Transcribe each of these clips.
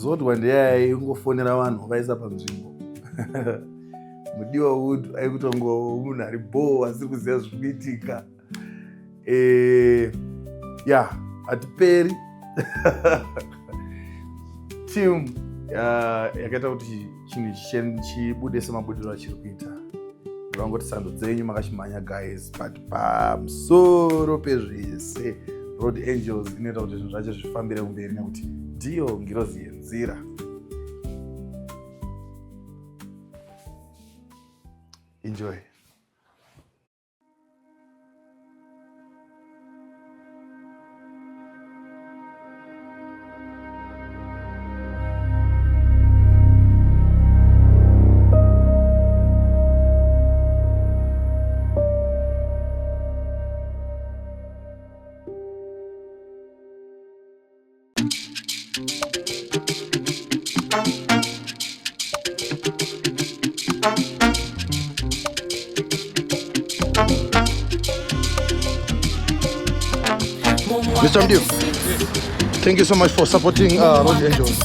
zotwa ndeyai ungofonera vanhu vaisa panzvimbo. Mudiwa wood aikutongo munhu ari bo asiri kuziva zviri kuitika. Hatiperi. Team yakaita kuti chinhu chibude semabudiro achiri kuita. Ndivangoti sando dzenyu makashimhanya guys, but pamusoro pezvese Road Angels inoita kuti zvinhu zvacho zvifambire kumberi nekuti ndiyo Ngirozi Yenzira. Enjoy. Mr. Mgido, thank you so much for supporting Road Angels.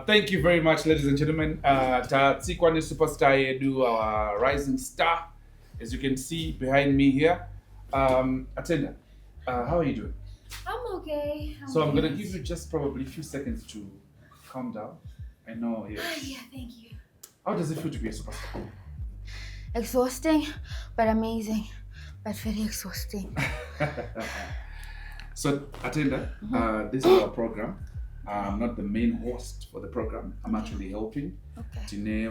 Thank you very much, ladies and gentlemen. Tatsikwani superstar Edu, our rising star. As you can see behind me here. Attendant, how are you doing? I'm okay. I'm going to give you just probably a few seconds to calm down. I know. Yeah, thank you. How does it feel to be a superstar? Exhausting, but amazing. But very exhausting. So, attendant, this is our program. I'm not the main host for the program. I'm actually helping. Okay.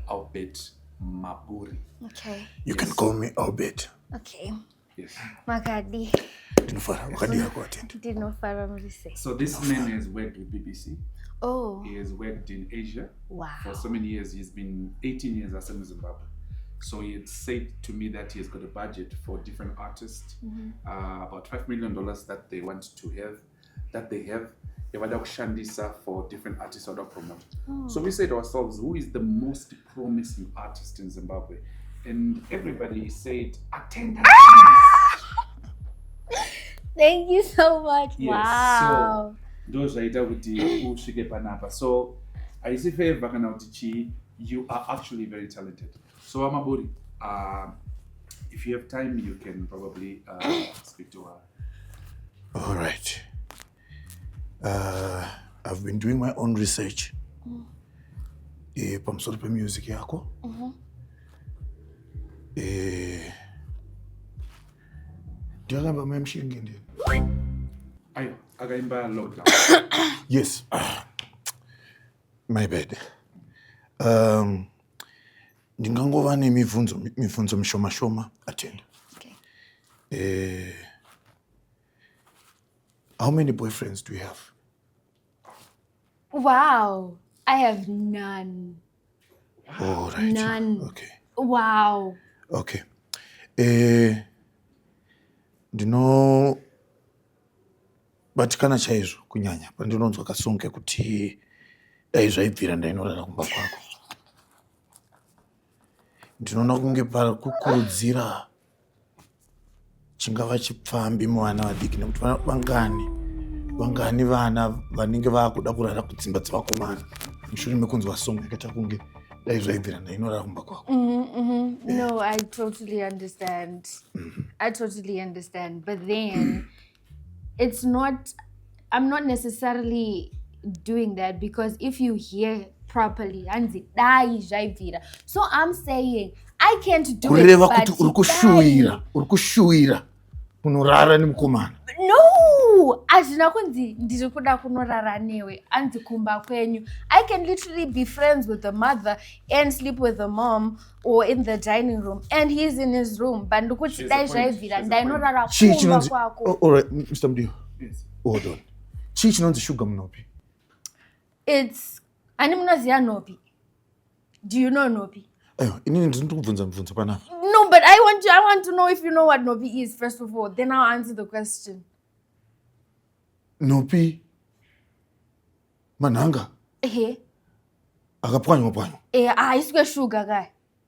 Albert Maburi. Okay. You can call me Albert. Okay. Yes. Magadi. Did not follow me to say. So this man has worked with BBC. Oh. He has worked in Asia. Wow. For so many years. He's been 18 years as in Zimbabwe. So he had said to me that he has got a budget for different artists, about $5 million that they want to have, that they have. For different artists or promote. So we said to ourselves, who is the most promising artist in Zimbabwe? And everybody said, attendant. Thank you so much. Yes, wow. So those are with the So I say you are actually very talented. So Maburi, if you have time, you can probably speak to her. All right. I've been doing my own research. Pamsoro pe music yako. Ndiyakuhamba memshingi ndini. Ayo, akaimba lockdown. Yes. My bad. Ndingangova nemibvunzo mishoma attend. Okay. How many boyfriends do you have? Wow, I have none. All right. None. Okay. Wow. Okay. Batikana chaizvo kunyanya pandinonzwa kasunge kuti dai zvaibvira ndainorara kumba kwako. Ndinoona kunge kukurudzira chingava chipfambi muvana vadiki nekuti vangani vana vanenge vakuda kurara kudzimba dzevakomana mushure mekunzwa song yakaita kunge dai zvaibvira ndainorara kumba kwako. No, I totally understand. I totally understand. But then I'm not necessarily doing that because if you hear properly, so I'm saying I can't do it. But uri kushuwira kunorara nemukomana. No. azvina kunzi ndiri kuda kunorara newe anzi kumba kwenyu. I can literally be friends with the mother and sleep with the mom or in the dining room and he's in his room but ndikuti dai zvaivhira ndainorara kumba kwako. All right, Mr. Mudiwa. Yes. Hold on. Chii chinonzi sugar munopi? It's ani munoziva nopi? Do you know nopi? Ayo, inini ndiri kubvunza mubvunzo panapa. No, but I want to know if you know what nopi is first of all. Then I'll answer the question. Nopi manhanga Ehe. akapwanywa. Haiswe sugar guy.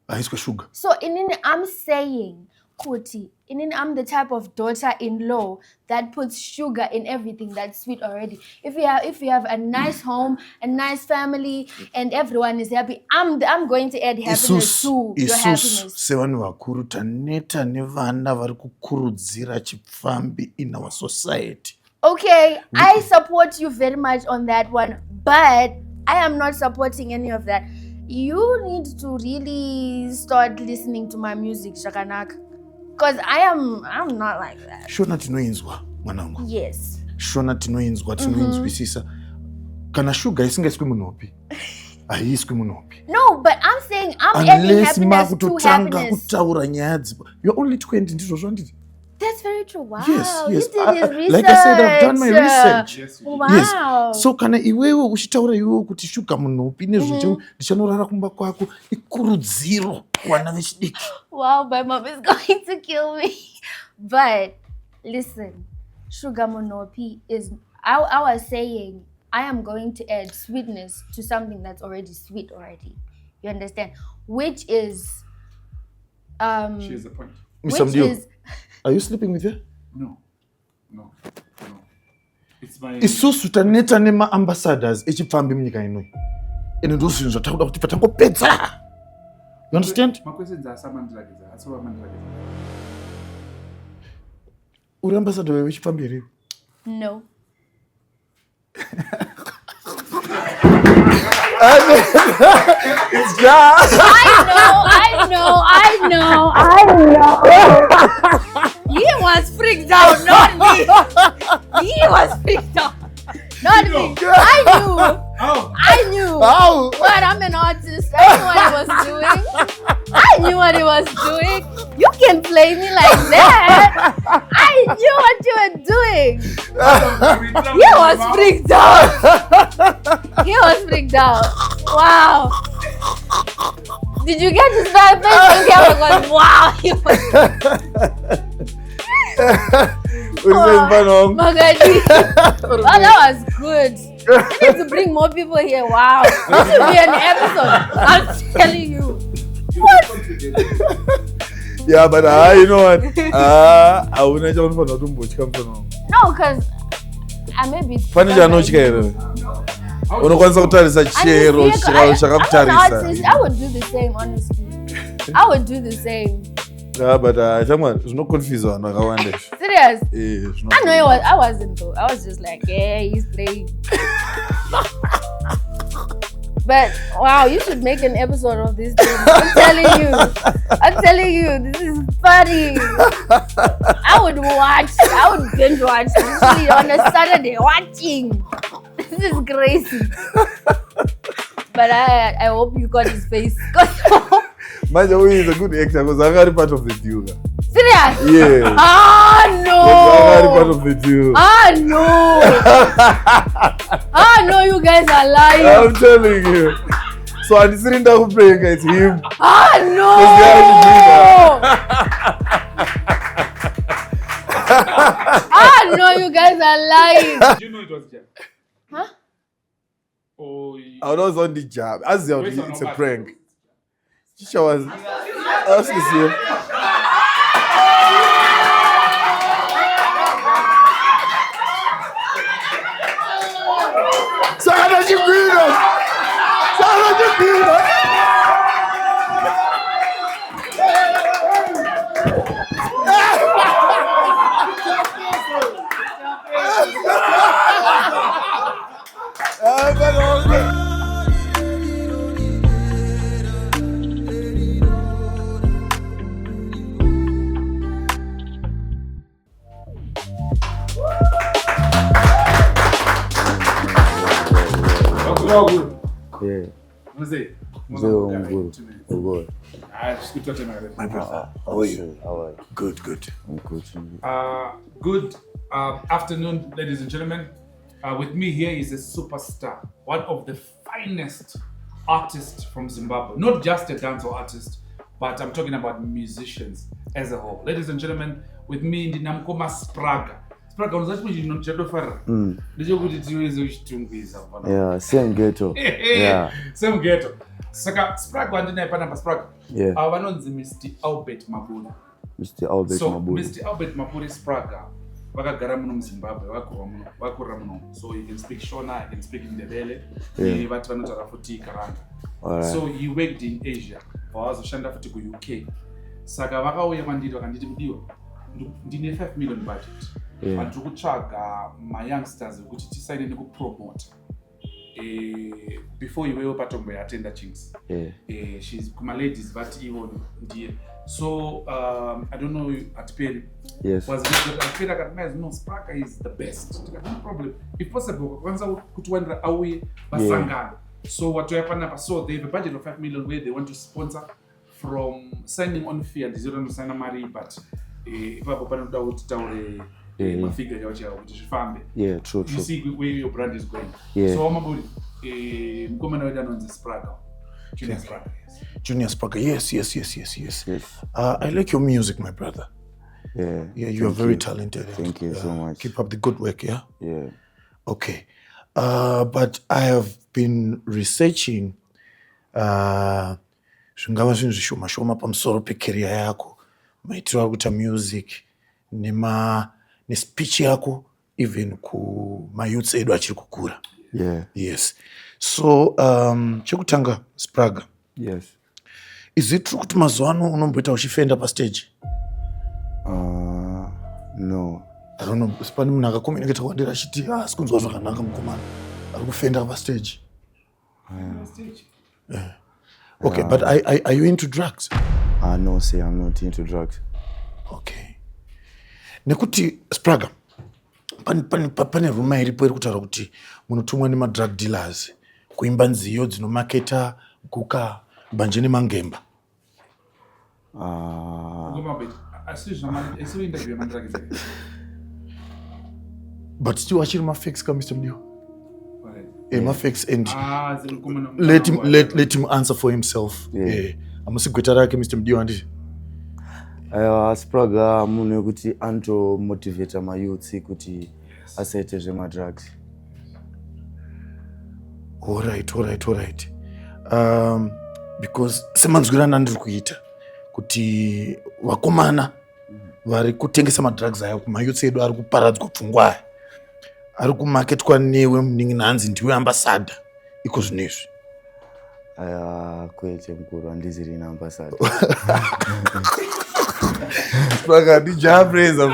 Haiswe sugar. So inini I'm saying kuti inini I'm the type of daughter-in-law that puts sugar in everything that's sweet already. If you have a nice home, a nice family, and everyone is happy, I'm going to add happiness to your happiness. Sevanhu vakuru taneta nevana vari kukurudzira chipfambi in our society. Okay, I support you very much on that one, but I am not supporting any of that. You need to really start listening to my music, Shakanaka. Because I'm not like that. Shona tinoinzwa mwanangu. Yes. Shona tinoinzwa tinoinzwisisa. Kana sugar isingaiswi munopi. Haiswi munopi. No, but I'm saying I'm adding happiness to happiness. Kutaura nyaya dzipo. You're only 20 ndizvo zvanditi. That's very true. Wow. Yes. You did his research. Like I said, I've done my research. Yes. Wow. Yes. So kana iwewe uchitaura iwewe kuti shuga munopi nezvo ndichanorara kumba kwako ikurudziro kuwana vechidiki. Wow, my mom is going to kill me. But listen, sugar monopi is I was saying I am going to add sweetness to something that's already sweet already. You understand? Which is She has a point. Mr. Mgido, are you sleeping with her? No. It's my Isusu taneta nema ambassadors echipfambi munyika inoi. Ene ndozvinhu zvatakuda kuti patangopedza. You understand? my questions are samandiragiza. That's what mandiragiza. Uri ambassador wechipfambi here? no. It's Jah. I know. He was freaked out, not me. He was freaked out, not me. I knew. How? But I'm an artist. I knew what he was doing. You can play me like that. I knew what you were doing. He was freaked out. Wow. Did you get to start thinking? I was like, wow. He was. Magadi. Oh, that was good. I need to bring more people here. Wow. This should be an episode. I'm telling you. What? Yeah, but you know what? I wouldn't jump for nothing but come to know. No, because I may be. Funny, I know chikere. Unokwanisa kutarisa chero chakakutarisa. I would do the same, honestly. I would do the same. Yeah, but it's not confusing. Serious? Yeah, I know I wasn't though. I was just like, yeah, he's playing. But wow, you should make an episode of this thing. I'm telling you, this is funny. I would binge watch literally on a Saturday watching. This is crazy. But I hope you got his face. Maja is a good actor because I'm very part of the deal. Serious? Yeah. No. I'm very part of the deal. No, you guys are lying. I'm telling you. So I'm sitting down playing, it's him. No. No, you guys are lying. Do you know it was Jacque? Huh? Oh, I was on the job. As it's a prank. She was asking you. Sana de Mgido! Yeah. Mzee. Mzee Mguru. Mguru. My brother, how are you? Good. I'm good. Good afternoon, ladies and gentlemen. With me here is a superstar, one of the finest artists from Zimbabwe. Not just a dancehall artist, but I'm talking about musicians as a whole. Ladies and gentlemen, with me ndinamukoma Spraga. Spraga, unozachi kuti ndinochadofara? Ndechekuti tiweze kuchitungwiza. Yeah, same ghetto. Yeah. Same ghetto. Saka Spraga wandinaye panapa Spraga. Yeah. Vanonzi Mr. Albert Maburi. Mr. Albert Maburi. Mr. Albert Maburi Spraga. Vakagara muno muZimbabwe, vakurira muno. So you can speak Shona, you can speak Ndebele. Vati vanotaura futi Karanga. So he worked in Asia. Vazoshanda futi ku-UK. Saka vakauya kwandiri vakanditi Mudiwa. Ndine 5 million budget. Ndiri kutsvaga ma-youngsters kuti tisaine nekupromote. Before iwewe patombo yaatenda chings. She's kuma-ladies vati ivo ndiye. So I don't know at Perry. Yes. Was at Perry I no Spraga is the best. No problem. If possible, once I could wonder away basangana. So what to happen? So they have a budget of 5 million where they want to sponsor from signing on fee and they don't sign a marry, but if I open out down my figure out. Yeah, true. You see where your brand is going. Yeah. So I'm about on the Spraga. Junior Spraga, yes. Junior Spraga, yes. I like your music, my brother. Yeah. Yeah, you are very talented. Thank you so much. Keep up the good work, yeah? Yeah. Okay. But I have been researching zvingava zvinhu zvishoma pamusoro pecareer yako, maitiro akuita music, nespeech yako, even kumayouths edu achiri kukura. Yeah. Yes. So, chekutanga Spraga. Yes. Is it true kuti mazuva ano unomboita uchifenda pastage? No. I don't know. Spani munhu akakomunicata kwandiri achiti sikunzwa zvakanaka mukomana. Ari kufenda pastage. Yeah. Okay, but are you into drugs? No, say I'm not into drugs. Okay. Nekuti Spraga, pane ruma iripo iri kutaura kuti munotumwa nema-drug dealers kuimba nziyo dzinomaketa guka mbanje nemangemba. But still achiri mafakes ka Mr. Mudiwa. Mafakes and let him answer for himself. Amusigweta rake Mr. Mudiwa nditi. Spraga munhu wekuti anotomotivata mayouths kuti asaite zvemadrugs. All right. Because semanzwirana andiri kuita kuti vakomana vari kutengesa madrugs aya kumayouths edu ari kuparadzwa pfungwa aya ari kumaketwa newe munin'inanzi ndiwe ambassador iko zvinezvi. Kwete mukuru, handiziri ambassador. Spraga ndi Jah Prayzah.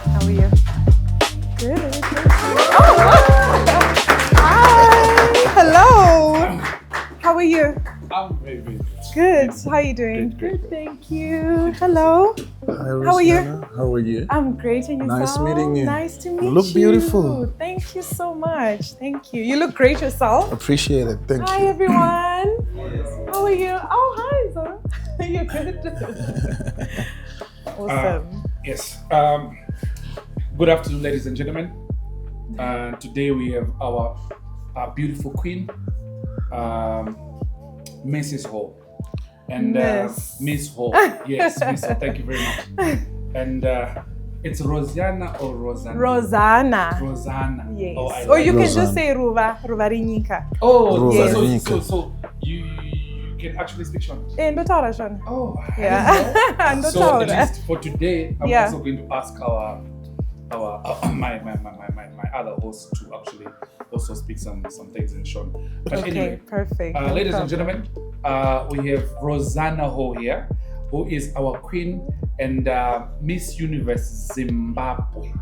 How are you? Good. Hi. Hello. How are you? I'm very good. Good. How are you doing? Good. Thank you. Hello. Hi, How are you? How are you? I'm great. And yourself? Nice meeting you. Nice to meet you. You look beautiful. Thank you so much. Thank you. You look great yourself. Appreciate it. Thank Hi, you. everyone. How are you? Oh, hi, sir. You're good. Awesome. Yes. Good afternoon, ladies and gentlemen. Today we have our beautiful queen, Mrs. Hall. And Miss Hall. Yes, Miss Hall. Thank you very much. And it's Rosanna or Rosanna? Rosanna. Yes. Oh, I or like you can Rosanna. just say Ruvarinyika. Oh, Yes. so you can actually speak Shona. Ndotaura Shona. Oh, Yeah. so at Ndotaura. least for today, I'm also going to ask my other host to actually also speak some things in Shona. But Okay, anyway, perfect. ladies and gentlemen, we have Rosanna Ho here. who is our queen and Miss Universe Zimbabwe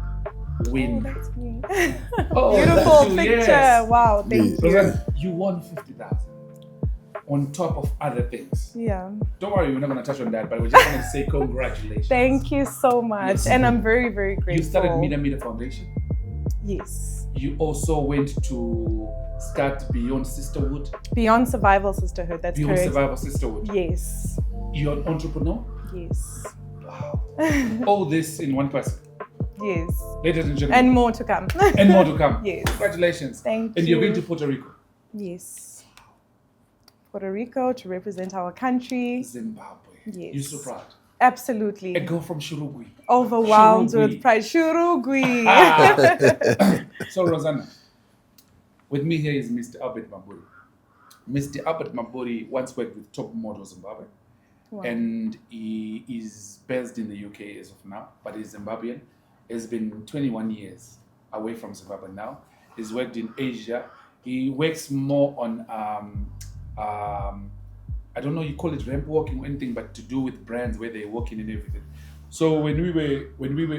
winner. That's me. Oh, Beautiful that's you, picture. yes. Wow, thank you. Rosanna, you won 50,000 on top of other things. Yeah. Don't worry, we're not going to touch on that, but we just want to say congratulations. Thank you so much. Yes. And I'm very, very grateful. You started Mida Foundation. Yes. You also went to start Beyond Sisterhood. Beyond Survival Sisterhood, that's Beyond correct. Survival Sisterhood. Yes. You're an entrepreneur. Yes. Wow. All this in one person. Yes. Ladies and gentlemen. And more to come. And more to come. Yes. Congratulations. Thank and you. you're going to Puerto Rico. Yes. Puerto Rico to represent our country. Zimbabwe. Yes. You're so proud. Absolutely. A girl from Shurugwi. Overwhelmed Shurugwi. with pride. Shurugwi. So Rosanna, with me here is Mr. Albert Maburi. Mr. Albert Maburi once worked with top model Zimbabwe. Wow. And he is based in the UK as of now, but he's Zimbabwean. He's been 21 years away from Zimbabwe now. He's worked in Asia. He works more on I don't know, you call it ramp walking or anything, but to do with brands where they're working and everything. So when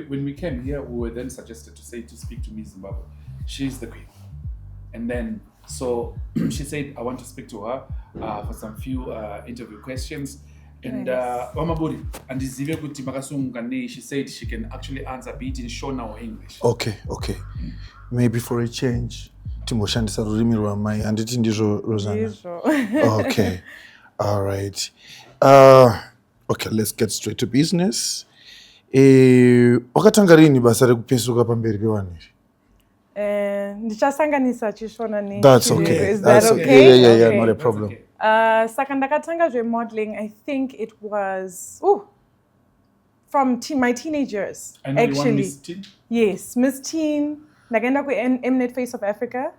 we came here, we were then suggested to speak to Miss Zimbabwe. She's the queen. And then so she said, I want to speak to her for some few interview questions. And Maburi, and she said she can actually answer be it in Shona or English. Okay. Maybe for a change. Timoshandisa rurimi rwamai handiti ndizvo Rosanna. Okay. All right. Okay, let's get straight to business. Wakatanga rini basa rekupesuka pamberi pevanhu iri? Ndichasanganisa chishona ne. That's okay. Is that okay? Yeah, Okay. not a problem. Saka ndakatanga zvemodeling, I think it was from my teenage years. I know you won actually. Miss Teen. Yes, Miss Teen. Ndakaenda ku-Mnet Face of Africa.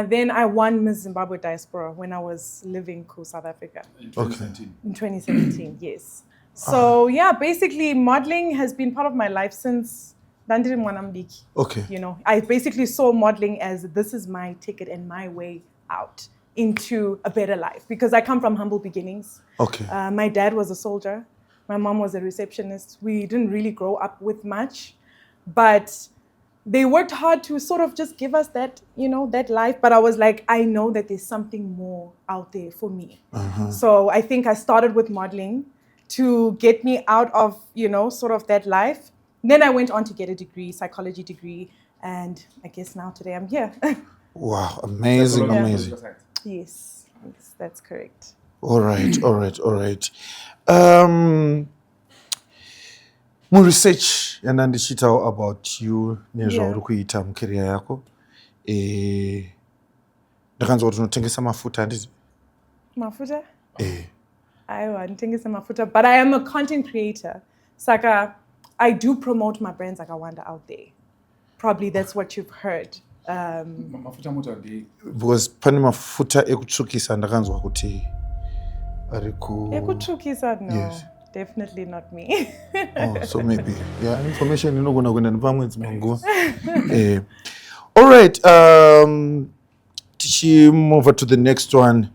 Then I won Miss Zimbabwe Diaspora when I was living in South Africa. In 2017. In 2017, yes. So yeah, basically modeling has been part of my life since Dandiri Mwanamdiki. Okay. You know, I basically saw modeling as this is my ticket and my way out into a better life because I come from humble beginnings. Okay. My dad was a soldier. My mom was a receptionist. We didn't really grow up with much, but they worked hard to sort of just give us that, you know, that life. But I was like, I know that there's something more out there for me. So I think I started with modeling to get me out of, you know, sort of that life. Then I went on to get a degree, psychology degree. And I guess now today I'm here. Wow, amazing. Yes, that's correct. All right. More research yandandichitawo about you nezvauri kuita mucareer yako. Ndakanzwa kuti unotengesa mafuta handiti? Mafuta? Aiwa, nditengesa mafuta, but I am a content creator. Saka, I do promote my brands like I wander out there. Probably that's what you've heard. Mafuta moto ndi Because pane mafuta ekutsvukisa ndakanzwa kuti ari ku Ekutsvukisa? No. Yes. Definitely not me. So maybe information inogona kuenda nepamwedzi manguva. All right, tichimove to the next one.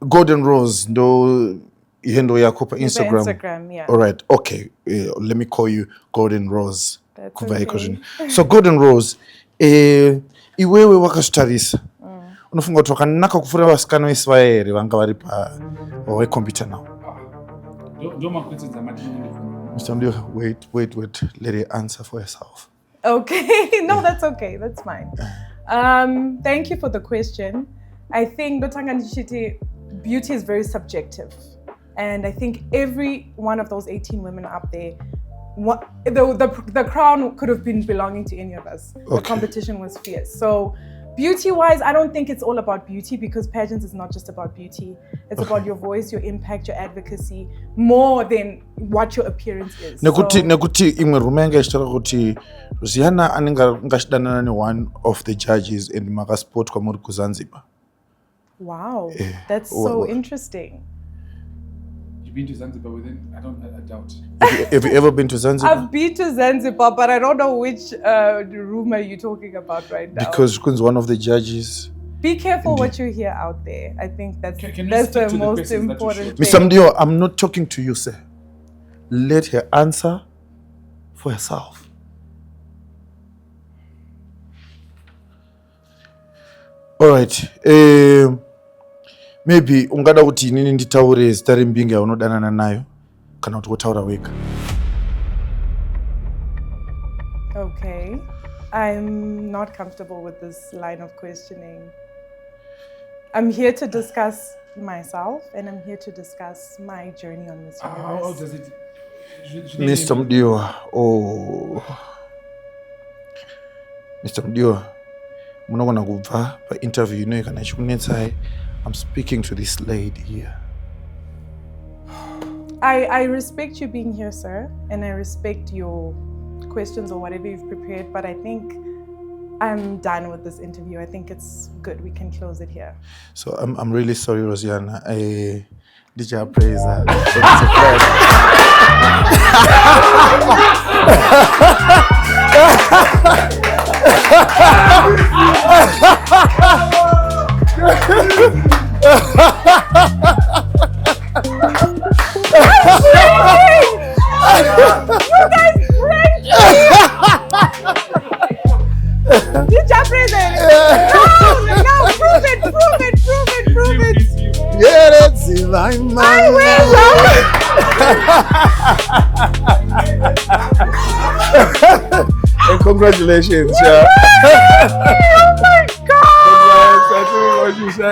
Golden Rose ndo handle yako pa Instagram. Instagram, yeah. All right, okay. Let me call you Golden Rose. That's okay. So Golden Rose, iwewe wakazvitarisa. Unofunga kuti wakanaka kupfuura vasikana vese vaere vanga vari pawekombiyuta now? Mr. Mudiwa, wait, let her answer for herself. Okay, no, that's okay, that's fine. Thank you for the question. I think beauty is very subjective. And I think every one of those 18 women up there, the crown could have been belonging to any of us. The competition was fierce. So beauty-wise, I don't think it's all about beauty because pageants is not just about beauty. It's about your voice, your impact, your advocacy, more than what your appearance is. Nekuti imwe rume yanga ichitaura kuti Ziana anenge angashidanana ne-one of the judges and makasport kwamuri kuZanzibar. Wow, that's so interesting. You've been to Zanzibar within? I doubt. Have you ever been to Zanzibar? I've been to Zanzibar, but I don't know which room are you talking about right now. Because Kun's one of the judges. be careful what you hear out there. I think that's Can you that's stick the to the most questions that you important showed? thing. Mr. Mgido, I'm not talking to you, sir. Let her answer for herself. All right. Maybe ungada kuti inini nditaure zita rembinga yaunodanana nayo kana kuti wotaura wega. Okay. I'm not comfortable with this line of questioning. I'm here to discuss myself and I'm here to discuss my journey on this universe. How does it... Mr. Mudiwa, Mr. Mudiwa, munogona kubva pa-interview inoyi kana ichikunetsai. I'm speaking to this lady here. I respect you being here, sir, and I respect your questions or whatever you've prepared, but I think I'm done with this interview. I think it's good. We can close it here. So I'm really sorry, Rosiana. Jah Prayzah. Jah Prayzah. No, prove it. Yeah, that's it. I'm I will. And congratulations, yeah. Oh my God. Congratulations,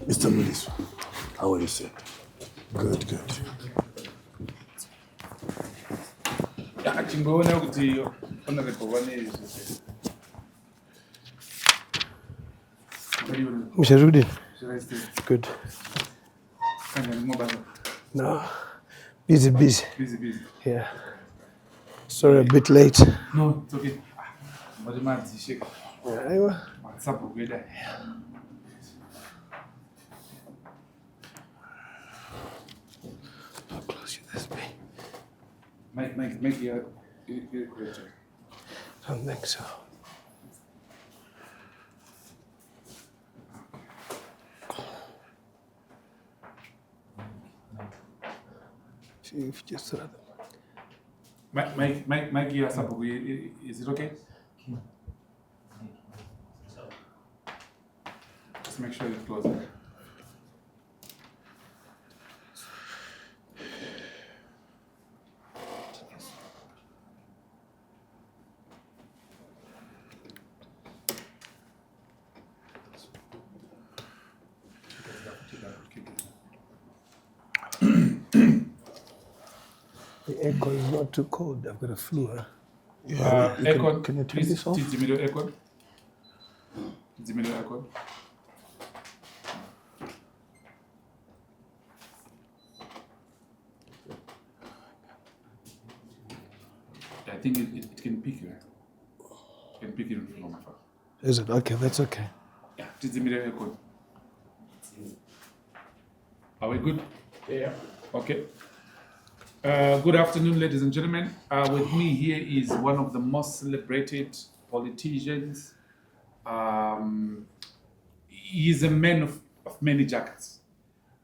Mr. Mudiwa, how are you, sir? Good. Chimboona kuti honorable wane Mr. Rudin, zvese good. kanjani mobasa No, busy. busy Yeah. Sorry, a bit late. no it's okay mbati madzishe Aiwa. WhatsApp kweda How close should this be? make your greater. I don't think so. See if you just Make your WhatsApp. Is it okay? Just make sure you close it. the aircon is not too cold. I've got a flu. Huh? Aircon. Can you turn Please, this off? Zimido aircon. Zimido aircon. I think it can pick you. It can pick you from afar. Is it? Okay, that's okay. Yeah, Zimido aircon. Are we good? Yeah. Okay. Good afternoon, ladies and gentlemen. With me here is one of the most celebrated politicians. He is a man of many jackets.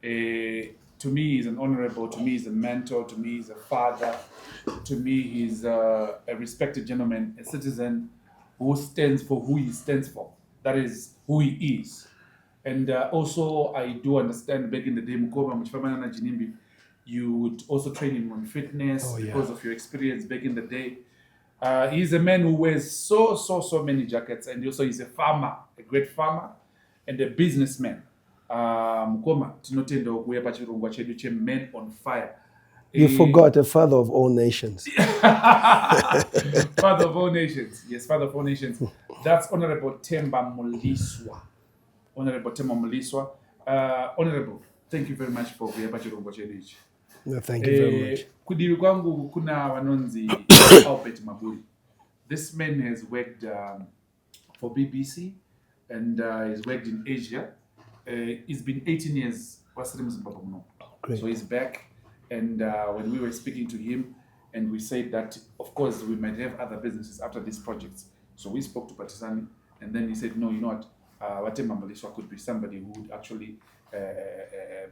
To me, he's an honorable. To me, he's a mentor. To me, he's a father. To me, he's a respected gentleman, a citizen who stands for who he stands for. That is who he is. And also, I do understand back in the day, you would also train him on fitness because of your experience back in the day. He's a man who wears so many jackets, and also he's a farmer, a great farmer, and a businessman. Mukoma, tinotenda okuya pachirongwa chedu chemen on fire. You forgot a father of all nations. Father of all nations. Yes, father of all nations. That's Honorable Temba Muliswa. Honorable Temba Muliswa. Honorable, Thank you very much for kuyapa chirongwa chedu ichi. No, thank you very much. Kudivi kwangu kuna vanonzi Albert Maburi. This man has worked for BBC and he's worked in Asia. It's been 18 years wasiri muZimbabwe muno. So he's back, and when we were speaking to him, and we said that of course we might have other businesses after these projects. So we spoke to Patisani, and then he said, no, you know what, Watemba Maliswa could be somebody who would actually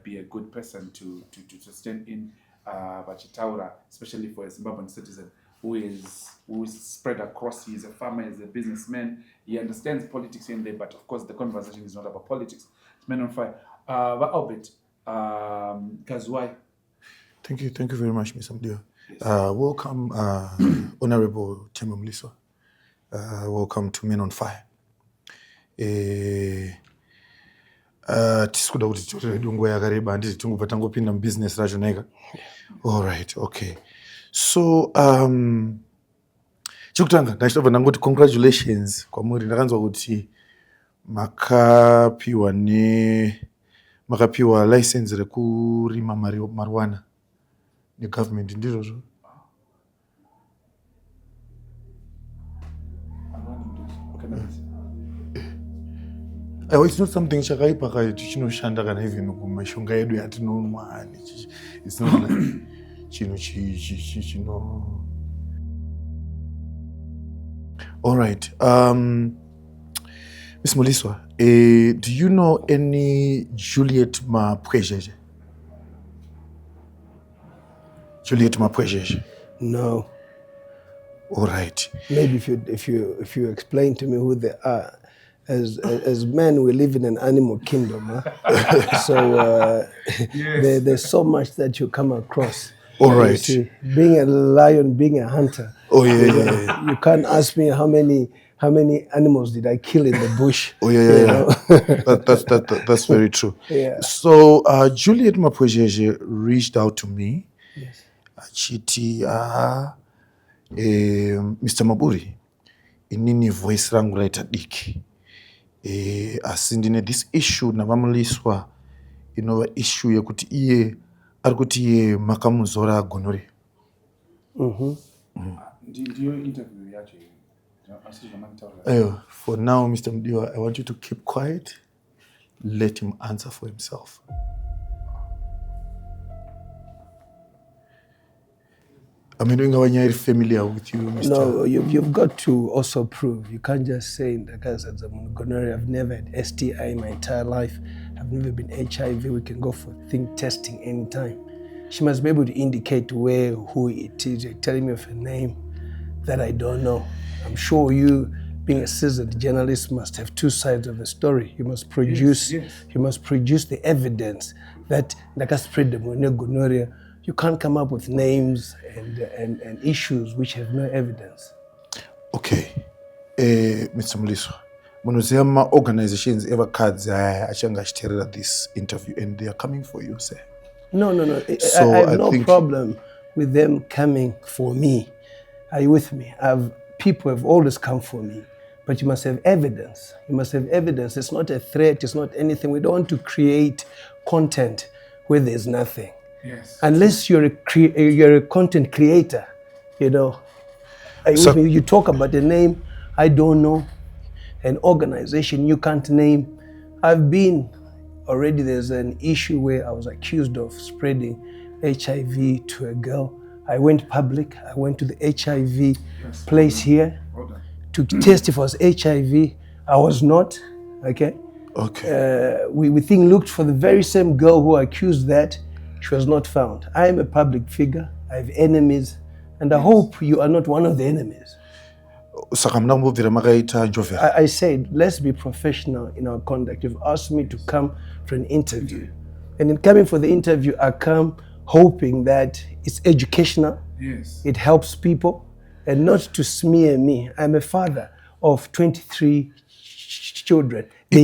be a good person to stand in Vachitaura, especially for a Zimbabwean citizen who is spread across. He is a farmer, he's a businessman, he understands politics in there, but of course the conversation is not about politics. It's Men on Fire. Albert, Kazwai. Thank you very much, Mr. Mgido. Welcome, Honorable Temba Mliswa. Welcome to Men on Fire. Tisikuda kuti titorere dongo yakareba handiti tingobva tangopinda mubusiness racho neka. All right, okay. So chekutanga ndachitobva ndangoti congratulations kwamuri. Ndakanzwa kuti makapiwa license rekurima marijuana negovernment, ndizvozvo? It's not something chakaipa kaiti chinoshanda kana even kumishonga yedu yatinonwa. It's not like chino. All right. Miss Muliswa, do you know any Juliet Mapwejeje? Juliet Mapwejeje? No. All right. Maybe if you explain to me who they are. As men, we live in an animal kingdom, huh? So there's so much that you come across. All right. See, being a lion, being a hunter. Oh yeah. You can't ask me how many animals did I kill in the bush. Oh yeah. That's very true. Yeah. So Juliet Mapwejeje reached out to me. Yes. Achiti Mr. Maburi, inini voice rangu raita diki. Asi ndine this issue navamuliswa inova issue yekuti iye ari kuti iye makamuzora gonore. Ndiyo interview yacho. For now, Mr. Mudiwa, I want you to keep quiet. Let him answer for himself. I mean, are familiar with you, Mr. No, you've got to also prove. You can't just say in the case of gonorrhea, I've never had STI in my entire life. I've never been HIV. We can go for testing anytime. She must be able to indicate who it is. You're telling me of a name that I don't know. I'm sure you, being a seasoned journalist, must have two sides of the story. You must produce. Yes. You must produce the evidence that Naka spread the gonorrhea. You can't come up with names and issues which have no evidence. Okay, Mr. Muliswa, Munozema organizations ever cards achanga this interview and they are coming for you, sir. No. So I have no problem with them coming for me. Are you with me? People have always come for me, but you must have evidence. You must have evidence. It's not a threat. It's not anything. We don't want to create content where there's nothing. Yes. Unless you're a content creator, you know. So, you talk about a name I don't know, an organization you can't name. There's an issue where I was accused of spreading HIV to a girl. I went public. I went to the HIV place here to test if I was HIV. I was not, okay? Okay. We looked for the very same girl who accused that. She was not found. I am a public figure. I have enemies, and I hope you are not one of the enemies. I said, let's be professional in our conduct. You've asked me to come for an interview. And in coming for the interview, I come hoping that it's educational, it helps people, and not to smear me. I'm a father of 23 children. I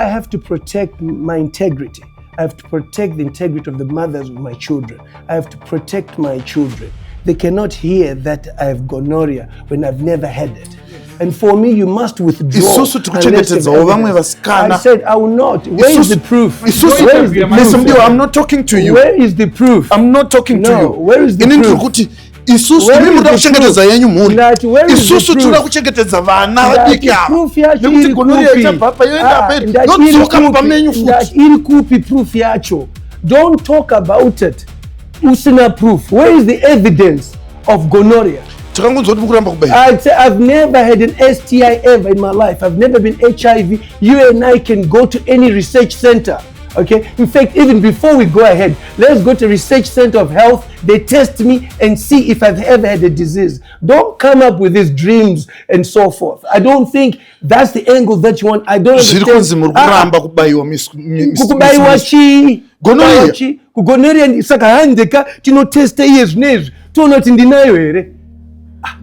have to protect my integrity. I have to protect the integrity of the mothers of my children. I have to protect my children. They cannot hear that I have gonorrhea when I've never had it. And for me, you must withdraw. Isusu tikuchengetedzawo vamwe vasikana. I said, I will not. Where is the proof? Isusu, Where is the proof? listen, Mgido, I'm not talking to you. Where is the proof? I'm not talking to No, you. where is the proof? Kuti isusu Where imi is muda the kuchengetedza proof? yenyu mhuri. That where is the Isusu proof? tinoda kuchengetedza vana That vadiki ava. proof yacho Nekuti iri gonorrhea kupi? ichabva apa yoenda mberi. That Yodzoka iri pamenyu kupi? futi. That iri kupi proof yacho? Don't talk about it. Usina proof. Where is the evidence of gonorrhea? Takangonzwa kuti mukuramba kubayira. I'd say I've never had an STI ever in my life. I've never been HIV. You and I can go to any research center. Okay. In fact, even before we go ahead, let's go to Research Center of Health. They test me and see if I've ever had a disease. Don't come up with these dreams and so forth. I don't think that's the angle that you want. I don't Zviri kunzi muri kuramba kubayiwa kubayiwa chi gonorrhea. Kugonorrhea saka handeka tinotesta iye zvinezvi toona kuti ndinayo here.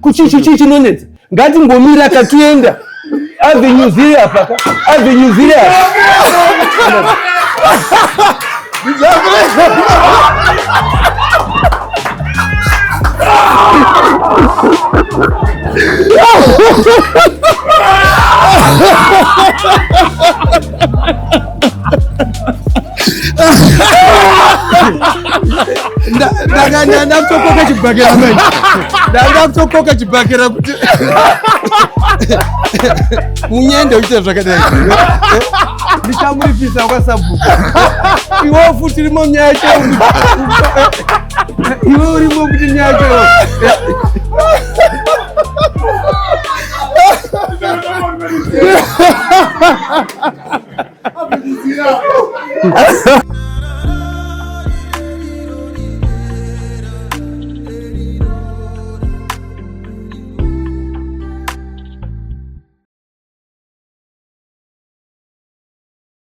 Kuchichi chinonetsa ngatingomira katuenda avenue ziri apa avenue ziri apa. Ndakutokoka chibhakera manje. Ndakutokoka chibhakera kuti munyende uite zvakadai. Ndichamuripisa kwasabhuka. Iwe futi urimo nyacho. Iwe urimo kuti nyacho.